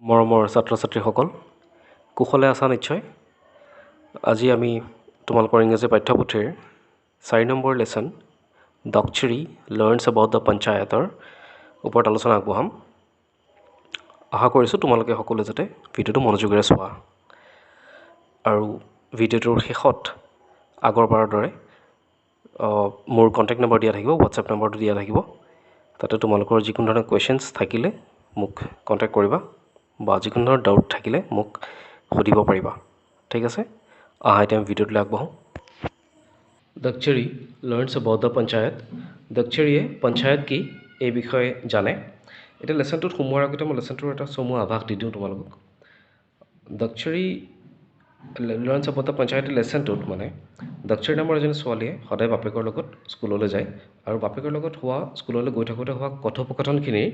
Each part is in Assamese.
মৰমৰ ছাত্ৰ ছাত্ৰীসকল কুশলে আছা নিশ্চয়। আজি আমি তোমালোকৰ ইংৰাজী পাঠ্যপুথিৰ 4 নম্বৰ লেচন দক্ষিৰী লাৰ্ণছ এবাউট দ্য পঞ্চায়তৰ ওপৰত আলোচনা আগবঢ়াম। আশা কৰিছোঁ তোমালোকে সকলোৱে যাতে ভিডিঅ'টো মনোযোগেৰে চোৱা আৰু ভিডিঅ'টোৰ শেষত আগৰবাৰৰ দৰে মোৰ কণ্টেক্ট নম্বৰ দিয়া থাকিব, হোৱাটছএপ নম্বৰটো দিয়া থাকিব। তাতে তোমালোকৰ যিকোনো ধৰণৰ কুৱেশ্যনছ থাকিলে মোক কণ্টেক্ট কৰিবা বা যিকোনো ধৰণৰ ডাউট থাকিলে মোক সুধিব পাৰিবা। ঠিক আছে, এতিয়া আমি ভিডিঅ'টোলৈ আগবাঢ়োঁ। দক্ষিৰী লাৰ্ণছ এবাউট দ্য পঞ্চায়ত। দক্ষিৰীয়ে পঞ্চায়ত কি এই বিষয়ে জানে। এতিয়া লেচনটোত সোমোৱাৰ আগতে মই লেচনটোৰ এটা চমু আভাস দি দিওঁ তোমালোকক। দক্ষিৰী লাৰ্ণছ এবাউট দ্য পঞ্চায়ত লেচনটোত মানে দক্ষিৰী নামৰ এজনী ছোৱালীয়ে সদায় বাপেকৰ লগত স্কুললৈ যায় আৰু বাপেকৰ লগত স্কুললৈ গৈ থাকোঁতে হোৱা কথোপকথনখিনি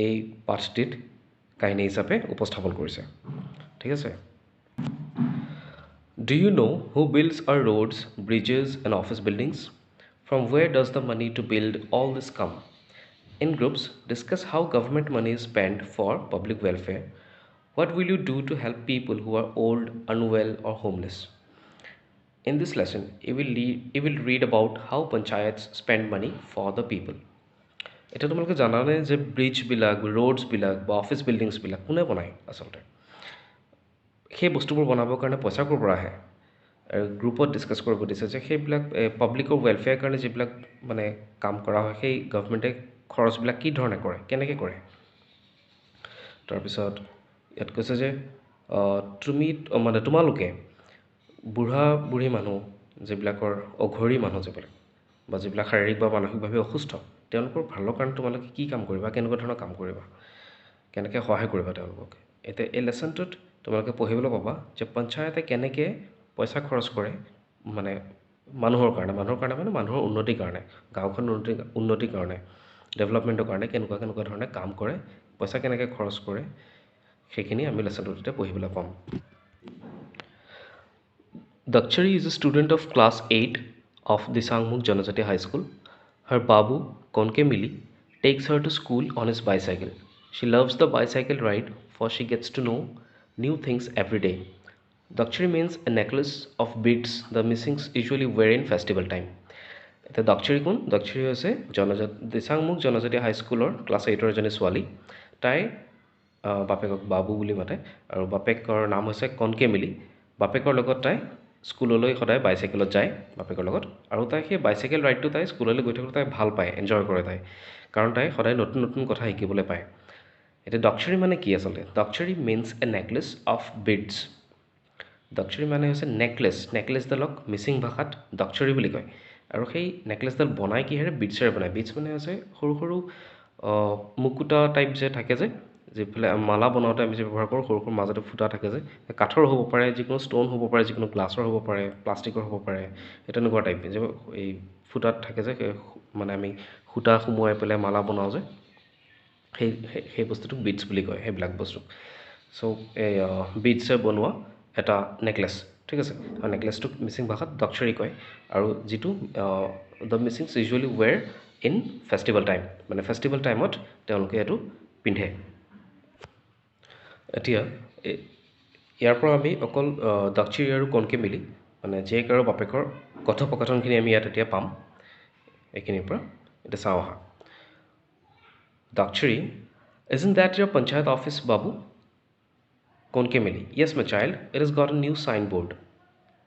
এই পাঠটিত কাহিনী হিচাপে উপস্থাপন কৰিছে। ঠিক আছে। Do you know who builds our roads, bridges and office buildings? From where does the money to build all this come? In groups, discuss how government money is spent for public welfare. What will you do to help people who are old, unwell or homeless? In this lesson, you will read about how panchayats spend money for the people. এতিয়া তোমালোকে জানানে যে ব্ৰিজবিলাক, ৰোডছবিলাক বা অফিচ বিল্ডিংছবিলাক কোনে বনায় আচলতে? সেই বস্তুবোৰ বনাবৰ কাৰণে পইচা ক'ৰ পৰা আহে? গ্ৰুপত ডিছকাছ কৰিব দিছে যে সেইবিলাক পাব্লিকৰ ৱেলফেয়াৰ কাৰণে যিবিলাক মানে কাম কৰা হয় সেই গভৰ্ণমেণ্টে খৰচবিলাক কি ধৰণে কৰে, কেনেকৈ কৰে। তাৰপিছত ইয়াত কৈছে যে তোমালোকে বুঢ়া বুঢ়ী মানুহ যিবিলাকৰ অঘৰী মানুহ যিবিলাক বা যিবিলাক শাৰীৰিক বা মানসিকভাৱে অসুস্থ, তেওঁলোকৰ ভালৰ কাৰণে তোমালোকে কি কাম কৰিবা, কেনেকুৱা ধৰণৰ কাম কৰিবা, কেনেকৈ সহায় কৰিবা তেওঁলোকক। এতিয়া এই লেচনটোত তোমালোকে পঢ়িবলৈ পাবা যে পঞ্চায়তে কেনেকৈ পইচা খৰচ কৰে মানে মানুহৰ কাৰণে মানে মানুহৰ উন্নতিৰ কাৰণে, গাঁওখন উন্নতিৰ কাৰণে, ডেভেলপমেণ্টৰ কাৰণে কেনেকুৱা ধৰণে কাম কৰে, পইচা কেনেকৈ খৰচ কৰে, সেইখিনি আমি লেচনটোতে পঢ়িবলৈ পাম। Dakshari is a student of class 8 of Disangmukh Janajati High School. Her babu, Konke Mili, takes her to school on his bicycle. She loves the bicycle ride for she gets to know new things every day. Dakshari means a necklace of beads the Missings usually wear in festival time. এতিয়া দক্ষিৰী কোন? দক্ষিৰী হৈছে দিচাংমুখ জনজাতি হাইস্কুলৰ ক্লাছ 8ৰ এজনী ছোৱালী। তাই বাপেকক বাবু বুলি মাতে আৰু বাপেকৰ নাম হৈছে কণকে মিলি। বাপেকৰ লগত তাই স্কুললৈ সদায় বাইচাইকেলত যায় বাপেকৰ লগত, আৰু তাই সেই বাইচাইকেল ৰাইডটো তাই স্কুললৈ গৈ থাকোঁতে তাই ভাল পায়, এনজয় কৰে তাই, কাৰণ তাই সদায় নতুন নতুন কথা শিকিবলৈ পায়। এতিয়া দক্ষিৰী মানে কি আচলতে? দক্ষিৰী মিনছ এ নেকলেছ অফ বিডছ। দক্ষিৰী মানে হৈছে নেকলেছডালক মিচিং ভাষাত দক্ষিৰী বুলি কয়। আৰু সেই নেকলেছডাল বনায় কিহেৰে? বিডছেৰে বনায়। বিডছ মানে হৈছে সৰু সৰু মুকুতা টাইপ যে থাকে যে, যিফালে মালা বনাওঁতে আমি যে ব্যৱহাৰ কৰোঁ, সৰু সৰু মাজতে ফুটা থাকে যে, কাঠৰ হ'ব পাৰে, যিকোনো ষ্ট'ন হ'ব পাৰে, যিকোনো গ্লাছৰ হ'ব পাৰে, প্লাষ্টিকৰ হ'ব পাৰে, সেই তেনেকুৱা টাইপ যে এই ফুটাত থাকে যে, মানে আমি সূতা সুমুৱাই পেলাই মালা বনাওঁ যে, সেই বস্তুটোক বিডছ বুলি কয়, সেইবিলাক বস্তু। চ' এই বিডছে বনোৱা এটা নেকলেছ। ঠিক আছে, আৰু নেকলেছটোক মিচিং ভাষাত দক্ষিৰী কয়, আৰু যিটো the Misings usually were in festival time, মানে ফেষ্টিভেল টাইমত তেওঁলোকে এইটো পিন্ধে। এতিয়া ইয়াৰ পৰা আমি অকল দক্ষিৰী আৰু কণকে মিলি মানে জীয়েক আৰু বাপেকৰ কথোপকথনখিনি আমি ইয়াত এতিয়া পাম। এইখিনিৰ পৰা এতিয়া চাওঁ আহা। Dakshari, isn't that your panchayat office, Babu? Konke Mili, yes my child, it has got a new signboard.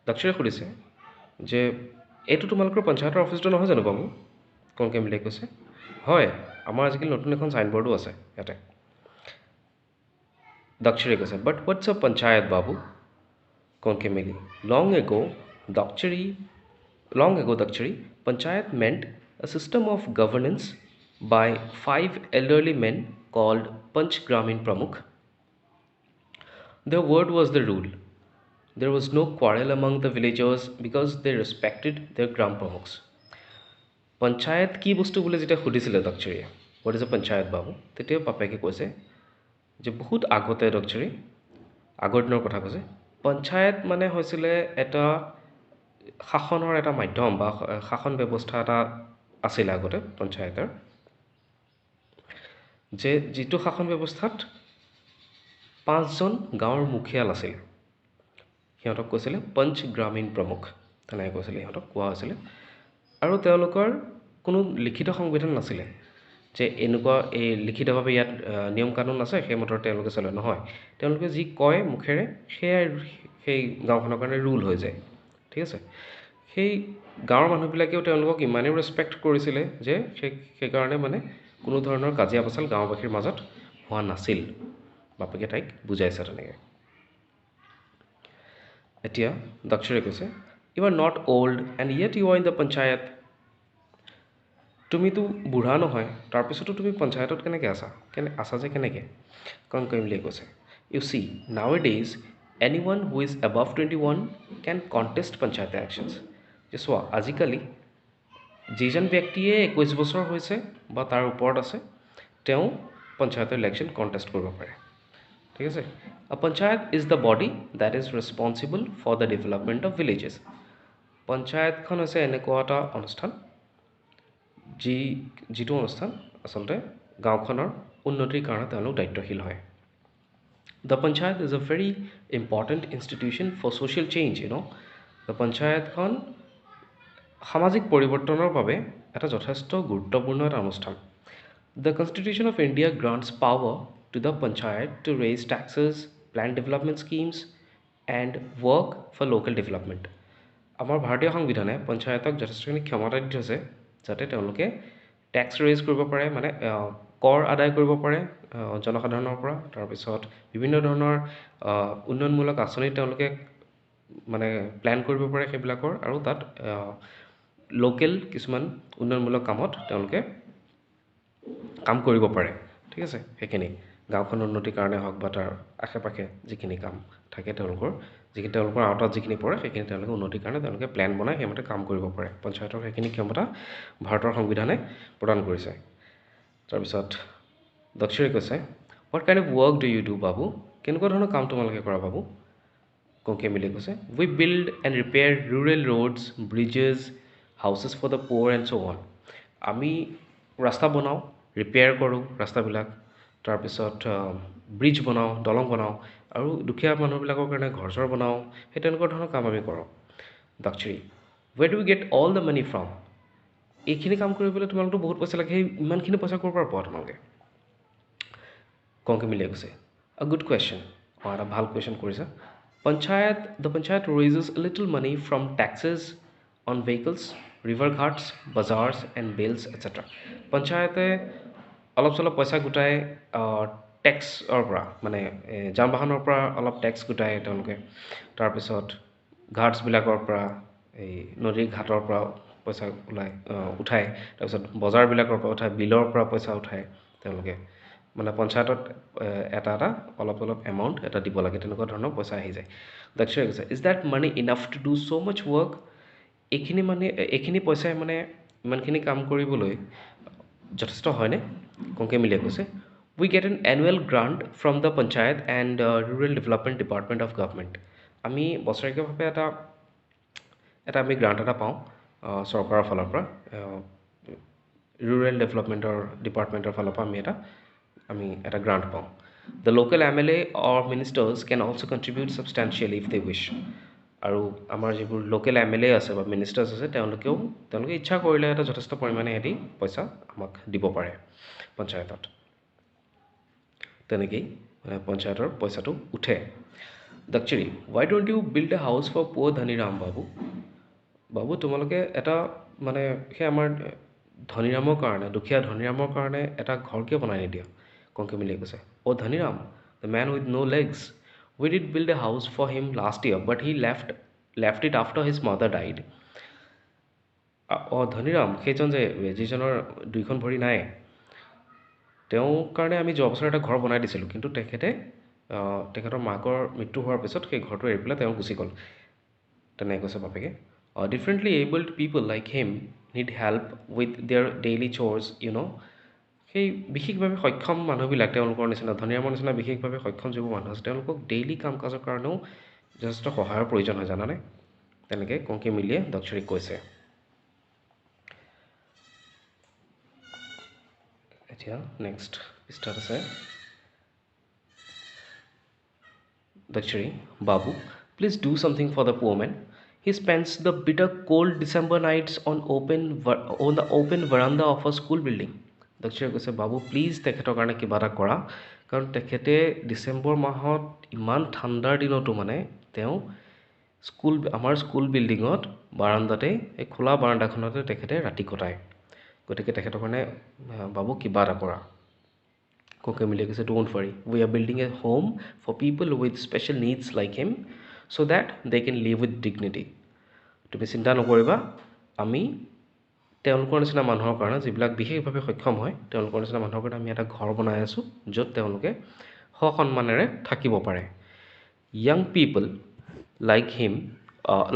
Dakshari সুধিছে যে এইটো তোমালোকৰ পঞ্চায়তৰ অফিচটো নহয় জানো বাবু? কণকে মিলিয়ে কৈছে হয়, আমাৰ আজিকালি নতুন এখন চাইনবোৰ্ডো আছে ইয়াতে। Dakshari কৈছে but what's a panchayat, Babu? Konke Mili, long ago Dakshari, panchayat meant a system of governance by 5 elderly men called Panch Gramin Pramukh. Their word was the rule. There was no quarrel among the villagers because they respected their Gram Pramukhs. Panchayat কি বস্তু বুলি যেতিয়া সুধিছিলে দক্ষিৰীয়ে, হোৱাট ইজ এ পঞ্চায়ত বাবু, তেতিয়া বাপেকে কৈছে যে বহুত আগতে দক্ষিৰী, আগৰ দিনৰ কথা কৈছে, পঞ্চায়ত মানে হৈছিলে এটা শাসনৰ এটা মাধ্যম বা শাসন ব্যৱস্থা এটা আছিলে আগতে পঞ্চায়তৰ, যে যিটো শাসন ব্যৱস্থাত 5জন গাঁৱৰ মুখিয়াল আছিল সিহঁতক কৈছিলে পঞ্চ গ্ৰামীণ প্ৰমুখ তেনেকৈ কৈছিলে সিহঁতক কোৱা হৈছিলে আৰু তেওঁলোকৰ কোনো লিখিত সংবিধান নাছিলে যে এনেকুৱা এই লিখিতভাৱে ইয়াত নিয়ম কানুন আছে সেইমতে তেওঁলোকে চলে নহয় তেওঁলোকে যি কয় মুখেৰে সেয়াই সেই গাঁওখনৰ কাৰণে ৰুল হৈ যায় ঠিক আছে সেই গাঁৱৰ মানুহবিলাকেও তেওঁলোকক ইমানেই ৰেচপেক্ট কৰিছিলে যে সেইকাৰণে মানে কোনো ধৰণৰ কাজিয়া পেচাল গাঁওবাসীৰ মাজত হোৱা নাছিল বাপেকে তাইক বুজাইছে তেনেকৈ এতিয়া দক্ষৰে কৈছে you are not old and yet you are in the panchayat তুমিতো বুঢ়া নহয় তাৰপিছতো তুমি পঞ্চায়তত কেনেকৈ আছা যে কেনেকৈ কংকইমলিয়ে কৈছে you see nowadays এনি ওৱান who is above 21 can contest panchayat elections যে চোৱা আজিকালি যিজন ব্যক্তিয়ে 21 বছৰ হৈছে বা তাৰ ওপৰত আছে তেওঁ পঞ্চায়তৰ ইলেকশ্যন কণ্টেষ্ট কৰিব পাৰে ঠিক আছে a panchayat is the body that is responsible for the development of villages পঞ্চায়তখন হৈছে এনেকুৱা এটা অনুষ্ঠান যিটো অনুষ্ঠান আচলতে গাঁওখনৰ উন্নতিৰ কাৰণে তেওঁলোক দায়িত্বশীল হয় the panchayat is a very important institution for social change the পঞ্চায়তখন সামাজিক পৰিৱৰ্তনৰ বাবে এটা যথেষ্ট গুৰুত্বপূৰ্ণ এটা অনুষ্ঠান the constitution of India grants power to the panchayat to raise taxes plan development schemes and work for local development আমাৰ ভাৰতীয় সংবিধানে পঞ্চায়তক যথেষ্টখিনি ক্ষমতা দি থৈছে যাতে তেওঁলোকে টেক্স ৰেইজ কৰিব পাৰে মানে কৰ আদায় কৰিব পাৰে জনসাধাৰণৰ পৰা তাৰপিছত বিভিন্ন ধৰণৰ উন্নয়নমূলক আঁচনি তেওঁলোকে মানে প্লেন কৰিব পাৰে সেইবিলাকৰ আৰু তাত লোকেল কিছুমান উন্নয়নমূলক কামত তেওঁলোকে কাম কৰিব পাৰে ঠিক আছে সেইখিনি গাঁওখনৰ উন্নতিৰ কাৰণে হওক বা তাৰ আশে পাশে যিখিনি কাম থাকে তেওঁলোকৰ আওতাত যিখিনি পৰে সেইখিনি তেওঁলোকে উন্নতিৰ কাৰণে তেওঁলোকে প্লেন বনাই সেইমতে কাম কৰিব পাৰে পঞ্চায়তৰ সেইখিনি ক্ষমতা ভাৰতৰ সংবিধানে প্ৰদান কৰিছে তাৰপিছত দক্ষৰে কৈছে what kind of work do you do বাবু কেনেকুৱা ধৰণৰ কাম তোমালোকে কৰা বাবু কংকেমিলিয়ে কৈছে we build and repair rural roads bridges houses for the poor and so' on আমি ৰাস্তা বনাওঁ ৰিপেয়াৰ কৰোঁ ৰাস্তাবিলাক তাৰপিছত ব্ৰিজ বনাওঁ দলং বনাওঁ আৰু দুখীয়া মানুহবিলাকৰ কাৰণে ঘৰ চৰ বনাওঁ সেই তেনেকুৱা ধৰণৰ কাম আমি কৰোঁ Dakshini where do we get all the money from এইখিনি কাম কৰিবলৈ তোমালোকতো বহুত পইচা লাগে সেই ইমানখিনি পইচা ক'ৰ পৰা পোৱা তোমালোকে কংকেমিলিয়ে কৈছে আ গুড কুৱেশ্যন এটা ভাল কুৱেশ্যন কৰিছা the panchayat raises little money from taxes on vehicles river ghats bazaars and bells etcetera পঞ্চায়তে অলপ চলপ পইচা গোটাই টেক্সৰ পৰা মানে যান বাহনৰ পৰা অলপ টেক্স গোটাই তেওঁলোকে তাৰপিছত ঘাটছবিলাকৰ পৰা এই নদীৰ ঘাটৰ পৰা পইচা উঠায় তাৰপিছত বজাৰবিলাকৰ পৰা উঠায় বিলৰ পৰা পইচা উঠায় তেওঁলোকে মানে পঞ্চায়তত এটা অলপ এমাউণ্ট এটা দিব লাগে তেনেকুৱা ধৰণৰ পইচা আহি যায় দক্ষৰে কৈছে is that money enough to do so' much work এইখিনি পইচাই মানে ইমানখিনি কাম কৰিবলৈ যথেষ্ট হয়নে কংকেমিলিয়ে কৈছে we get N annual grant from the panchayat and rural development department of government আমি বছৰেকীয়াভাৱে এটা আমি গ্ৰাণ্ট এটা পাওঁ চৰকাৰৰ ফালৰ পৰা ৰুৰেল ডেভেলপমেণ্টৰ ডিপাৰ্টমেণ্টৰ ফালৰ পৰা আমি এটা গ্ৰাণ্ট পাওঁ the local MLA or ministers can also' contribute substantially if they wish আৰু আমাৰ যিবোৰ লোকেল MLA আছে বা মিনিষ্টাৰ্ছ আছে তেওঁলোকে ইচ্ছা কৰিলে এটা যথেষ্ট পৰিমাণে সিহঁতি পইচা আমাক দিব পাৰে পঞ্চায়তত তেনেকেই পঞ্চায়তৰ পইচাটো উঠে Dakshini why don't you build a house for poor Dhaniram বাবু তোমালোকে এটা মানে সেই আমাৰ ধনীৰামৰ কাৰণে দুখীয়া ধনীৰামৰ কাৰণে এটা ঘৰ কিয় বনাই নিদিয়া কংকেমিলিয়ে কৈছে Dhaniram the man with no' legs we did build a house for him last year but he left it after his mother died Dhaniram সেইজন যে যিজনৰ দুইখন ভৰি নাই তেওঁৰ কাৰণে আমি যোৱা বছৰ এটা ঘৰ বনাই দিছিলোঁ কিন্তু তেখেতৰ মাকৰ মৃত্যু হোৱাৰ পিছত সেই ঘৰটো এৰি পেলাই তেওঁ গুচি গ'ল তেনেকৈ কৈছে বাপেকে differently abled people like him need help with there daily source সেই বিশেষভাৱে সক্ষম মানুহবিলাক তেওঁলোকৰ নিচিনা ধনীৰামৰ নিচিনা বিশেষভাৱে সক্ষম যিবোৰ মানুহ আছে তেওঁলোকক ডেইলি কাম কাজৰ কাৰণেও যথেষ্ট সহায়ৰ প্ৰয়োজন হয় জানানে তেনেকৈ কংকেমিলিয়ে দক্ষিণীক কৈছে এতিয়া নেক্সট পৃষ্ঠাত আছে Dakshari, Babu, please do something for the poor man. He spends the bitter cold December nights on the open veranda of a school building. Dakshari কৈছে বাবু প্লিজ তেখেতৰ কাৰণে কিবা এটা কৰা কাৰণ তেখেতে ডিচেম্বৰ মাহত ইমান ঠাণ্ডাৰ দিনতো মানে তেওঁ আমাৰ স্কুল বিল্ডিঙত বাৰাণ্ডাতে এই খোলা বাৰাণ্ডাখনতে তেখেতে ৰাতি কটায় গতিকে তেখেতৰ কাৰণে বাবু কিবা এটা কৰা Koke Mille said, don't worry. We are building a home for people with special needs like him so that they can live with dignity. তুমি চিন্তা নকৰিবা আমি তেওঁলোকৰ নিচিনা মানুহৰ কাৰণে যিবিলাক বিশেষভাৱে সক্ষম হয় তেওঁলোকৰ নিচিনা মানুহৰ কাৰণে আমি এটা ঘৰ বনাই আছোঁ য'ত তেওঁলোকে সসন্মানেৰে থাকিব পাৰে young people like him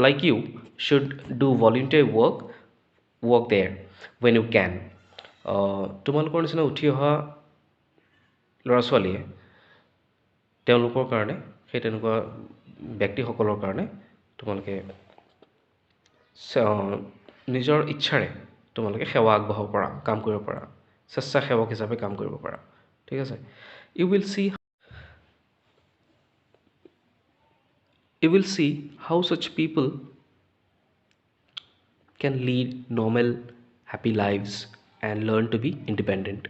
like you should do volunteer work there when you can তোমালোকৰ নিচিনা উঠি অহা ল'ৰা ছোৱালীয়ে তেওঁলোকৰ কাৰণে সেই তেনেকুৱা ব্যক্তিসকলৰ কাৰণে তোমালোকে নিজৰ ইচ্ছাৰে তোমালোকে সেৱা আগবঢ়াব পাৰা কাম কৰিব পাৰা স্বেচ্ছাসেৱক হিচাপে কাম কৰিব পাৰা ঠিক আছে you will see how such people can lead normal happy lives and learn to be independent.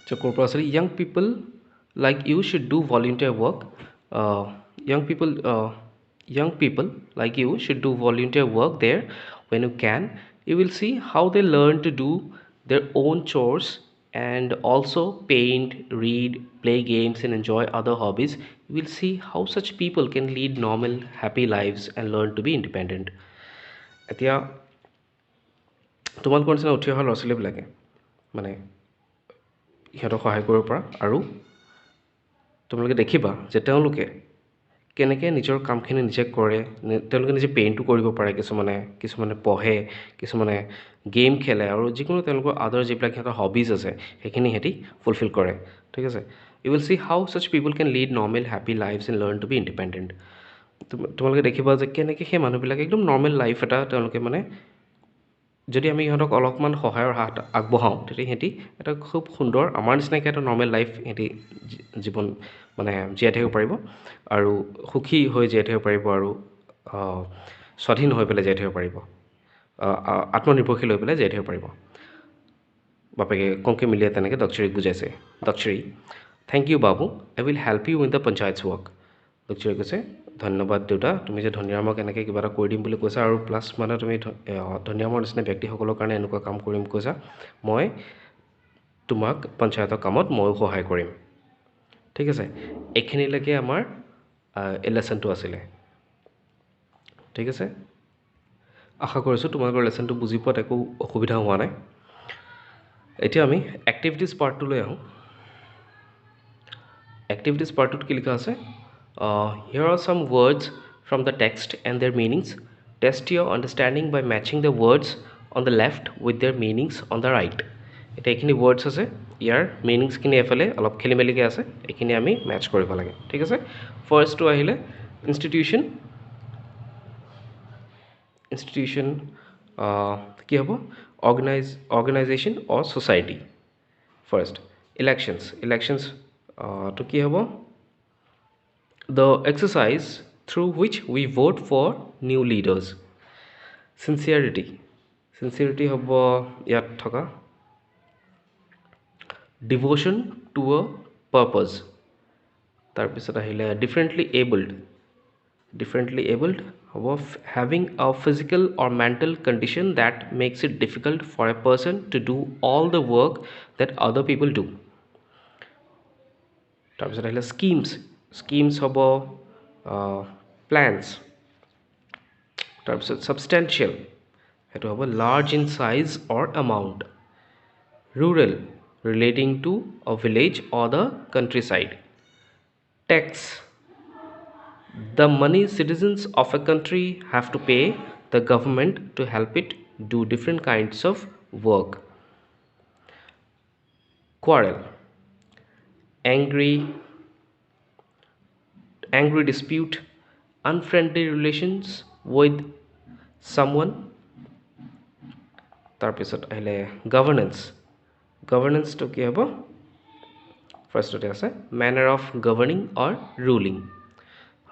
So corporate young people like you should do volunteer work young people young people like you should do volunteer work there when you can you will see how they learn to do their own chores and also paint read play games and enjoy other hobbies you will see how such people can lead normal happy lives and learn to be independent এতিয়া তোমালোকৰ নিচিনা উঠি অহা ল'ৰা ছোৱালীবিলাকে মানে সিহঁতক সহায় কৰিব পৰা আৰু তোমালোকে দেখিবা যে তেওঁলোকে কেনেকৈ নিজৰ কামখিনি নিজে কৰে তেওঁলোকে নিজে পেইণ্টো কৰিব পাৰে কিছুমানে পঢ়ে কিছুমানে গেম খেলে আৰু যিকোনো তেওঁলোকৰ আদাৰ যিবিলাক সিহঁতৰ হবিজ আছে সেইখিনি সিহঁতি ফুলফিল কৰে ঠিক আছে you will see how such people can lead normal happy lives and learn to be independent তোমালোকে দেখিবা যে কেনেকৈ সেই মানুহবিলাকে একদম নৰ্মেল লাইফ এটা তেওঁলোকে মানে যদি আমি সিহঁতক অলপমান সহায়ৰ হাত আগবঢ়াওঁ তেতিয়া সিহঁতি এটা খুব সুন্দৰ আমাৰ নিচিনাকৈ এটা নৰ্মেল লাইফ সিহঁতি জীৱন মানে জীয়াই থাকিব পাৰিব আৰু সুখী হৈ জীয়াই থাকিব পাৰিব আৰু স্বাধীন হৈ পেলাই জীয়াই থাকিব পাৰিব আত্মনিৰ্ভৰশীল হৈ পেলাই জীয়াই থাকিব পাৰিব বাপেকে কংকে মিলিয়ে তেনেকৈ দক্ষিণীক বুজাইছে দক্ষিণী থেংক ইউ বাবু I will help you in the panchayats work দক্ষিণীয়ে কৈছে ধন্যবাদ দেউতা তুমি যে ধনিৰামক এনেকৈ কিবা এটা কৰি দিম বুলি কৈছা আৰু প্লাছ মানে তুমি ধনিৰামৰ নিচিনা ব্যক্তিসকলৰ কাৰণে এনেকুৱা কাম কৰিম কৈছা মই তোমাক পঞ্চায়তৰ কামত ময়ো সহায় কৰিম ঠিক আছে এইখিনিলৈকে আমাৰ এই লেচনটো আছিলে ঠিক আছে আশা কৰিছোঁ তোমালোকৰ লেচনটো বুজি পোৱাত একো অসুবিধা হোৱা নাই এতিয়া আমি এক্টিভিটিজ পাৰ্টটোলৈ আহোঁ এক্টিভিটিজ পাৰ্টটোত কি লিখা আছে here are some words from the text and their meanings test your understanding by matching the words on the left with their meanings on the right এতিয়া এইখিনি ৱৰ্ডছ আছে ইয়াৰ মিনিংছখিনি এফালে অলপ খেলি মেলিকৈ আছে এইখিনি আমি মেটচ কৰিব লাগে ঠিক আছে ফাৰ্ষ্টটো আহিলে ইনষ্টিটিউশ্যন কি হ'ব অৰ্গেনাইজেশ্যন অৰ ছ'চাইটি ফাৰ্ষ্ট ইলেকশ্যনছ তো কি হ'ব the exercise through which we vote for new leaders sincerity হ'ব ইয়াত থকা devotion to a purpose তাৰপিছত আহিলে differently abled হ'ব having a physical or mental condition that makes it difficult for a person to do all the work that other people do তাৰপিছত আহিলে schemes হ'ব plans তাৰপিছত substantial সেইটো হ'ব large in size or amount rural relating to a village or the countryside tax the money citizens of a country have to pay the government to help it do different kinds of work quarrel angry dispute unfriendly relations with someone তাৰপিছত আহিলে governance তো কি হ'ব ফাৰ্ষ্টতে আছে manner of governing or ruling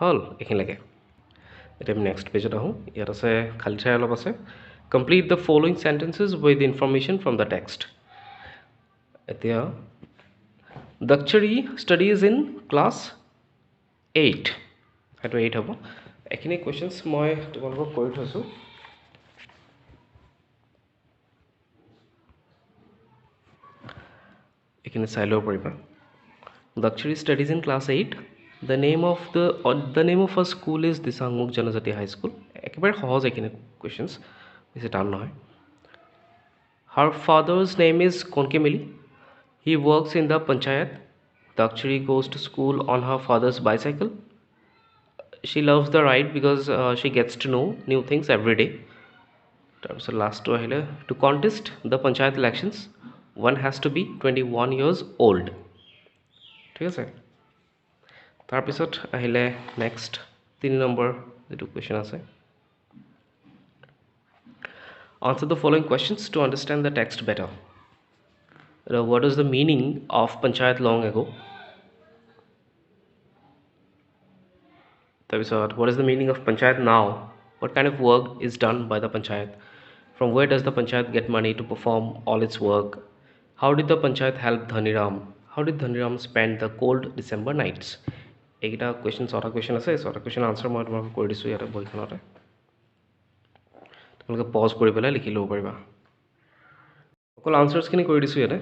হ'ল এইখিনিলৈকে এতিয়া আমি নেক্সট পেজত আহোঁ ইয়াত আছে খালী ঠাই অলপ আছে complete the following sentences with information from the text এতিয়া দাক্ষৰী ষ্টাডিজ ইন ক্লাছ 8 সেইটো 8 হ'ব এইখিনি কুৱেশ্যনছ মই তোমালোকক কৰি থৈছোঁ এইখিনি চাই ল'ব পাৰিবা Dakshari studies in class 8. The name of her school is Disangmukh Janajati High School. একেবাৰে সহজ এইখিনি questions বেছি টান নহয় Her father's name is Konke Mili. He works in the panchayat. Dakshari goes to school on her father's bicycle. She loves the ride because she gets to know new things every day. তাৰপিছত লাষ্টটো আহিলে to contest the panchayat elections one has to be 21 years old. ঠিক আছে তাৰপিছত আহিলে নেক্সট 3 নম্বৰ যেটো কোৱেশ্চন আছে answer the following questions to understand the text better what is the meaning of panchayat long ago তাৰপিছত what is the meaning of panchayat now what kind of work is done by the panchayat from where does the panchayat get money to perform all its work how did the panchayat help Dhaniram how did Dhaniram spend the cold December nights এইটা কোৱেশ্চন ছটা কোৱেশ্চন আছে ছটা কোৱেশ্চন আনসাৰ মই তোমাক কৰি দিছো ইয়াতে বইখনতে তোমালোকে পজ কৰি পেলাই লিখি ল'ব পাৰিবা অকল আনসাৰ্সখিনি কৰি দিছো ইয়াতে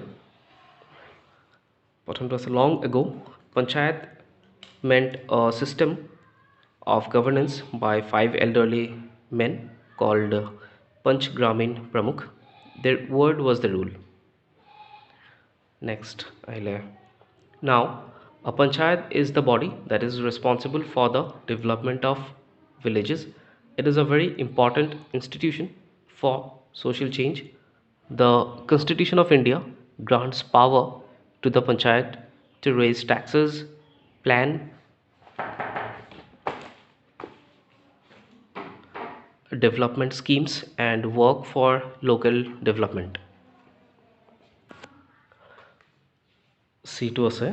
প্ৰথমটো আছে long ago panchayat meant a system of governance by 5 elderly men called Panch Gramin Pramukh their word was the rule next now a panchayat is the body that is responsible for the development of villages it is a very important institution for social change the constitution of India grants power to the panchayat to raise taxes plan development schemes and work for local development C2 আছে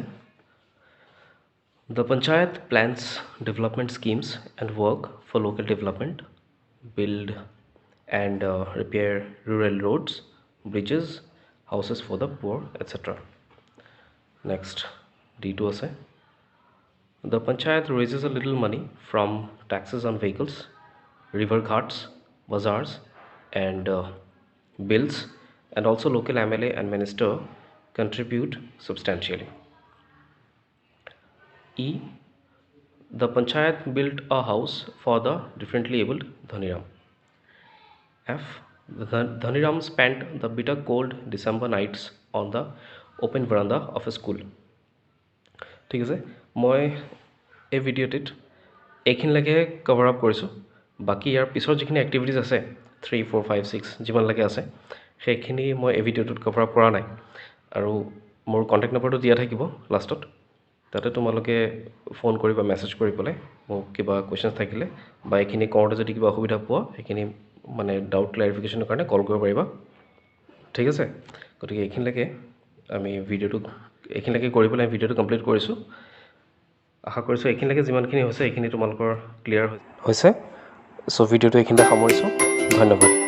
The panchayat plans development schemes and work for local development, build and repair rural roads, bridges, houses for the poor, etc. Next, D2 ase. The panchayat raises a little money from taxes on vehicles, river ghats, bazaars, and bills, and also local MLA and minister contribute substantially. E. The panchayat built a house for the differently abled Dhaniram. F. The Dhaniram spent the bitter cold December nights on the open veranda of a school. ঠিক আছে মই এই ভিডিঅ'টিত এইখিনিলৈকে কভাৰ আপ কৰিছোঁ বাকী ইয়াৰ পিছৰ যিখিনি এক্টিভিটিজ আছে 3 4 5 6 যিমানলৈকে আছে সেইখিনি মই এই ভিডিঅ'টোত কভাৰ আপ কৰা নাই আৰু মোৰ কণ্টেক্ট নম্বৰটো দিয়া থাকিব লাষ্টত তাতে তোমালোকে ফোন কৰি বা মেছেজ কৰি পেলাই মোক কিবা কোৱেশ্চনছ থাকিলে বা এইখিনি কৰোঁতে যদি কিবা অসুবিধা পোৱা সেইখিনি মানে ডাউট ক্লাৰিফিকেশ্যনৰ কাৰণে কল কৰিব পাৰিবা ঠিক আছে গতিকে এইখিনিলৈকে আমি ভিডিঅ'টো এইখিনিলৈকে কৰি পেলাই ভিডিঅ'টো কমপ্লিট কৰিছোঁ আশা কৰিছোঁ এইখিনিলৈকে যিমানখিনি হৈছে এইখিনি তোমালোকৰ ক্লিয়াৰ হৈছে চ' ভিডিঅ'টো এইখিনিতে সামৰিছোঁ ধন্যবাদ